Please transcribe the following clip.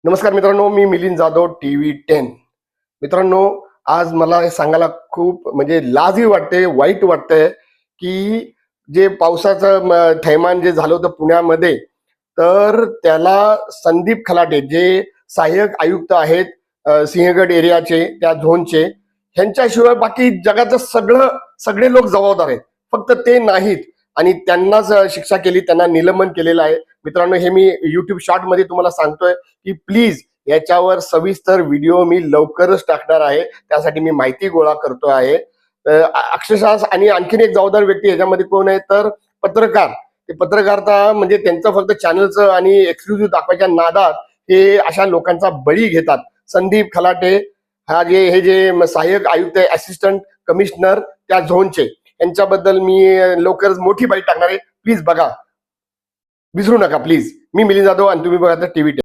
नमस्कार मित्रांनो, मी मिलिंद जाधव TV10। मित्रांनो, आज मला हे सांगायला खूप म्हणजे लाजही वाटते, वाईट वाटतंय की जे पावसाचं थैमान जे झालं होतं पुण्यामध्ये, तर त्याला संदीप खलाटे जे सहाय्यक आयुक्त आहेत सिंहगड एरियाचे त्या झोनचे, ह्यांच्याशिवाय बाकी जगाचं सगळे लोक जबाबदार आहेत, फक्त ते नाहीत। आणि त्यांनाच शिक्षा केली, त्यांना निलंबन केलेलं आहे। मित्रांनो, हे मी युट्यूब शॉर्ट मध्ये तुम्हाला सांगतोय की प्लीज याच्यावर सविस्तर व्हिडिओ मी लवकरच टाकणार आहे, त्यासाठी मी माहिती गोळा करतो आहे। अक्षरशः आणि आणखीन एक जबाबदार व्यक्ती याच्यामध्ये कोण आहे तर पत्रकार। ते पत्रकारिता म्हणजे त्यांचं फक्त चॅनलचं आणि एक्सक्लुझिव्ह दाखवायच्या नादात हे अशा लोकांचा बळी घेतात। संदीप खलाटे हे जे सहाय्यक आयुक्त आहे, असिस्टंट कमिशनर त्या झोनचे, यांच्याबद्दल मी लवकरच मोठी बाईट टाकणार आहे। प्लीज बघा, विसरू नका प्लीज। मी मिलिंद जाधव आणि तुम्ही बघा TV10।